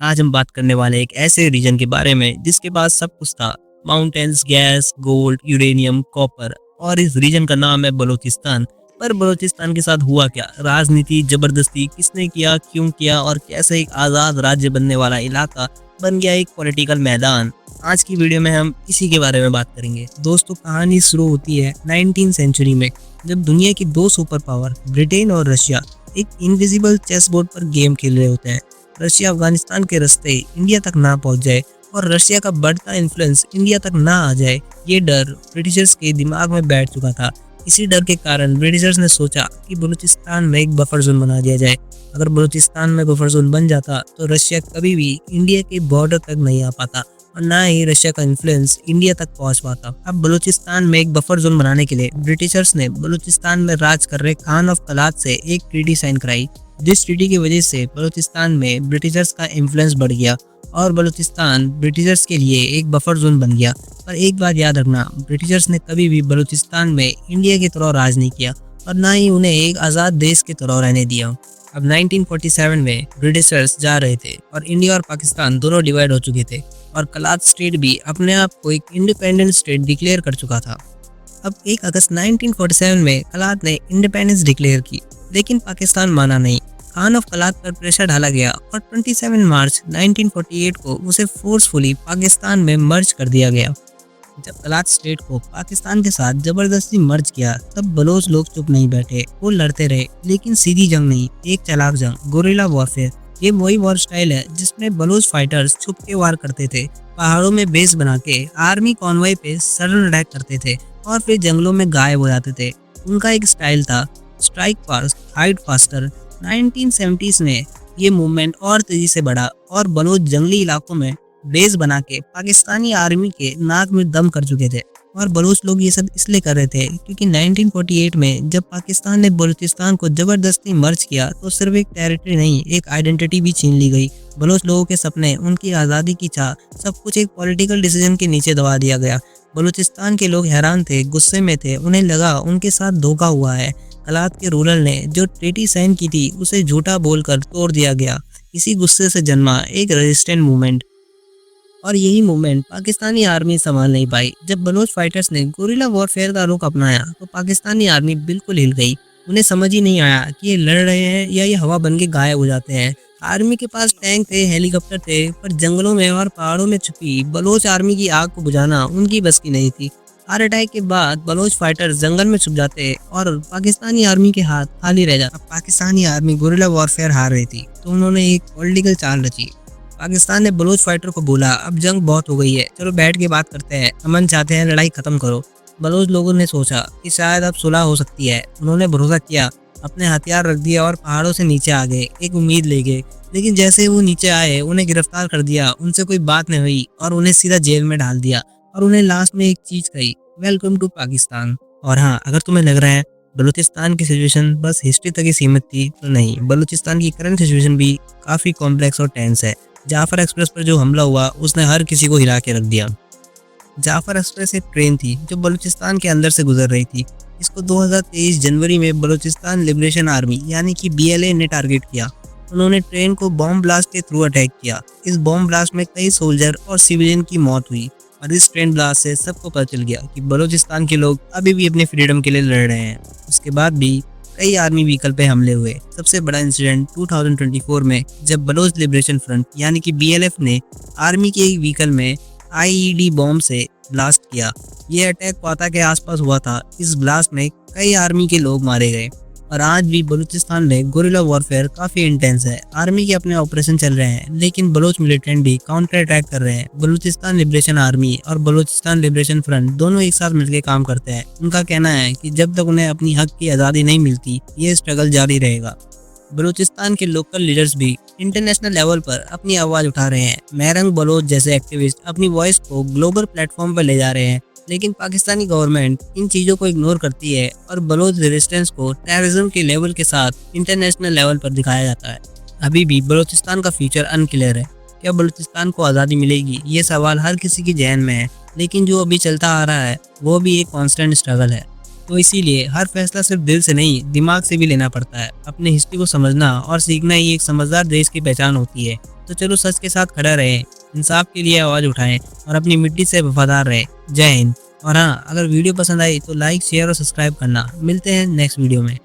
आज हम बात करने वाले हैं एक ऐसे रीजन के बारे में जिसके पास सब कुछ था। Mountains, gas, gold, uranium, copper. और इस रीजन का नाम है बलूचिस्तान। पर बलूचिस्तान के साथ हुआ क्या? राजनीति, जबरदस्ती, किसने किया, क्यों किया और कैसे एक आज़ाद राज्य बनने वाला इलाका बन गया एक पॉलिटिकल मैदान। आज की वीडियो में हम इसी के बारे में बात करेंगे। दोस्तों, कहानी शुरू होती है 19th सेंचुरी में, जब दुनिया की दो सुपर पावर ब्रिटेन और रशिया एक इनविजिबल चेस बोर्ड पर गेम खेल रहे होते हैं। रशिया अफगानिस्तान के रास्ते इंडिया तक ना पहुंच जाए और रशिया का बढ़ता इन्फ्लुएंस इंडिया तक ना आ जाए, ये डर ब्रिटिशर्स के दिमाग में बैठ चुका था। इसी डर के कारण ब्रिटिशर्स ने सोचा कि बलूचिस्तान में एक बफर जोन बना दिया जाए। अगर बलूचिस्तान में बफर जोन बन जाता तो रशिया कभी भी इंडिया के बॉर्डर तक नहीं आ पाता और ना ही रशिया का इन्फ्लुएंस इंडिया तक पहुंच पाता। अब बलूचिस्तान में एक बफर जोन बनाने के लिए ब्रिटिशर्स ने बलूचिस्तान में राज कर रहे खान ऑफ कलात से एक ट्रीटी साइन कराई, जिस ट्रीटी की वजह से बलूचिस्तान में ब्रिटिशर्स का इन्फ्लुएंस बढ़ गया और बलूचिस्तान ब्रिटिशर्स के लिए एक बफर जोन बन गया। पर एक बात याद रखना, ब्रिटिशर्स ने कभी भी बलूचिस्तान में इंडिया की तरह राज नहीं किया और ना ही उन्हें एक आज़ाद देश की तरह रहने दिया। अब 1947 में ब्रिटिशर्स जा रहे थे और इंडिया और पाकिस्तान दोनों डिवाइड हो चुके थे और कलात स्टेट भी अपने आप को एक इंडिपेंडेंट स्टेट डिक्लेयर कर चुका था। अब 1 अगस्त 1947 में कलात ने इंडिपेंडेंस डिक्लेयर की, लेकिन पाकिस्तान माना नहीं। खान ऑफ कलात पर प्रेशर डाला गया और 27 मार्च 1948 को उसे फोर्सफुली पाकिस्तान में मर्ज कर दिया गया। जब कलात स्टेट को पाकिस्तान के साथ जबरदस्ती मर्ज किया, तब बलोच लोग चुप नहीं बैठे, वो लड़ते रहे, लेकिन सीधी जंग नहीं, एक चालाक जंग, गोरिल्ला वॉरफेयर। ये वही वॉर स्टाइल है जिसमें बलोच फाइटर्स छुप के वार करते थे, पहाड़ों में बेस बना के आर्मी कॉन्वॉय पे सडन अटैक करते थे और फिर जंगलों में गायब हो जाते थे। उनका एक स्टाइल था, strike fast, hide faster. 1970s में ये मूवमेंट और तेजी से बढ़ा और बलोच जंगली इलाकों में बेस बना के पाकिस्तानी आर्मी के नाक में दम कर चुके थे। और बलूच लोग ये सब इसलिए कर रहे थे क्योंकि 1948 में जब पाकिस्तान ने बलूचिस्तान को जबरदस्ती मर्ज किया तो सिर्फ एक टेरिटरी नहीं, एक आइडेंटिटी भी छीन ली गई। बलूच लोगों के सपने, उनकी आज़ादी की चाह, सब कुछ एक पॉलिटिकल डिसीजन के नीचे दबा दिया गया। बलूचिस्तान के लोग हैरान थे, गुस्से में थे, उन्हें लगा उनके साथ धोखा हुआ है। कलात के रूलर ने जो ट्रीटी साइन की थी उसे झूठा बोलकर तोड़ दिया गया। इसी गुस्से से जन्मा एक रेजिस्टेंट मूवमेंट, और यही मूवमेंट पाकिस्तानी आर्मी संभाल नहीं पाई। जब बलोच फाइटर्स ने गोरिल्ला वॉरफेयर का रुख अपनाया तो पाकिस्तानी आर्मी बिल्कुल हिल गई। उन्हें समझ ही नहीं आया कि ये लड़ रहे हैं या ये हवा बन के गायब हो जाते हैं। आर्मी के पास टैंक थे, हेलीकॉप्टर थे, पर जंगलों में और पहाड़ों में छुपी बलोच आर्मी की आग को बुझाना उनकी बस की नहीं थी। हर अटैक के बाद बलोच फाइटर्स जंगल में छुप जाते और पाकिस्तानी आर्मी के हाथ खाली रह जाता। पाकिस्तानी आर्मी गोरिल्ला वॉरफेयर हार रही थी तो उन्होंने एक पॉलिटिकल चाल रची। पाकिस्तान ने बलोच फाइटर को बोला, अब जंग बहुत हो गई है, चलो बैठ के बात करते हैं, अमन चाहते हैं, लड़ाई खत्म करो। बलोच लोगों ने सोचा कि शायद अब सुलह हो सकती है। उन्होंने भरोसा किया, अपने हथियार रख दिए और पहाड़ों से नीचे आ गए, एक उम्मीद ले गए। लेकिन जैसे वो नीचे आए उन्हें गिरफ्तार कर दिया, उनसे कोई बात नहीं हुई और उन्हें सीधा जेल में डाल दिया और उन्हें लास्ट में एक चीज कही, वेलकम टू पाकिस्तान। और हाँ, अगर तुम्हें लग रहा है बलूचिस्तान की सिचुएशन बस हिस्ट्री तक ही सीमित थी, तो नहीं, बलूचिस्तान की करंट सिचुएशन भी काफ़ी कॉम्प्लेक्स और टेंस है। जाफर एक्सप्रेस पर जो हमला हुआ उसने हर किसी को हिला के रख दिया। जाफर एक्सप्रेस एक ट्रेन थी जो बलूचिस्तान के अंदर से गुजर रही थी। इसको 2023 जनवरी में बलूचिस्तान लिबरेशन आर्मी यानी कि BLA ने टारगेट किया। उन्होंने ट्रेन को बॉम्ब ब्लास्ट के थ्रू अटैक किया। इस बॉम्ब ब्लास्ट में कई सोल्जर और सिविलियन की मौत हुई और इस ट्रेन ब्लास्ट से सबको पता चल गया कि बलूचिस्तान के लोग अभी भी अपने फ्रीडम के लिए लड़ रहे हैं। उसके बाद भी कई आर्मी व्हीकल पे हमले हुए। सबसे बड़ा इंसिडेंट 2024 में जब बलोच लिबरेशन फ्रंट यानी कि BLF ने आर्मी के एक व्हीकल में IED बॉम्ब से ब्लास्ट किया। ये अटैक क्वाता के आसपास हुआ था। इस ब्लास्ट में कई आर्मी के लोग मारे गए और आज भी बलूचिस्तान में गोरिल्ला वॉरफेयर काफ़ी इंटेंस है। आर्मी के अपने ऑपरेशन चल रहे हैं, लेकिन बलोच मिलिटेंट भी काउंटर अटैक कर रहे हैं। बलूचिस्तान लिबरेशन आर्मी और बलूचिस्तान लिबरेशन फ्रंट दोनों एक साथ मिलकर काम करते हैं। उनका कहना है कि जब तक उन्हें अपनी हक की आज़ादी नहीं मिलती, ये स्ट्रगल जारी रहेगा। बलूचिस्तान के लोकल लीडर्स भी इंटरनेशनल लेवल पर अपनी आवाज़ उठा रहे हैं। मैरंग बलोच जैसे एक्टिविस्ट अपनी वॉइस को ग्लोबल प्लेटफॉर्म पर ले जा रहे हैं, लेकिन पाकिस्तानी गवर्नमेंट इन चीज़ों को इग्नोर करती है और बलोच रेजिस्टेंस को टेररिज्म के लेवल के साथ इंटरनेशनल लेवल पर दिखाया जाता है। अभी भी बलूचिस्तान का फ्यूचर अनक्लियर है। क्या बलूचिस्तान को आज़ादी मिलेगी, ये सवाल हर किसी के जहन में है, लेकिन जो अभी चलता आ रहा है वो भी एक कॉन्स्टेंट स्ट्रगल है। तो इसीलिए हर फैसला सिर्फ दिल से नहीं, दिमाग से भी लेना पड़ता है। अपने हिस्ट्री को समझना और सीखना ही एक समझदार देश की पहचान होती है। तो चलो सच के साथ खड़ा रहे, इंसाफ के लिए आवाज़ उठाएं और अपनी मिट्टी से वफादार रहे। जय हिंद। और हाँ, अगर वीडियो पसंद आई तो लाइक, शेयर और सब्सक्राइब करना। मिलते हैं नेक्स्ट वीडियो में।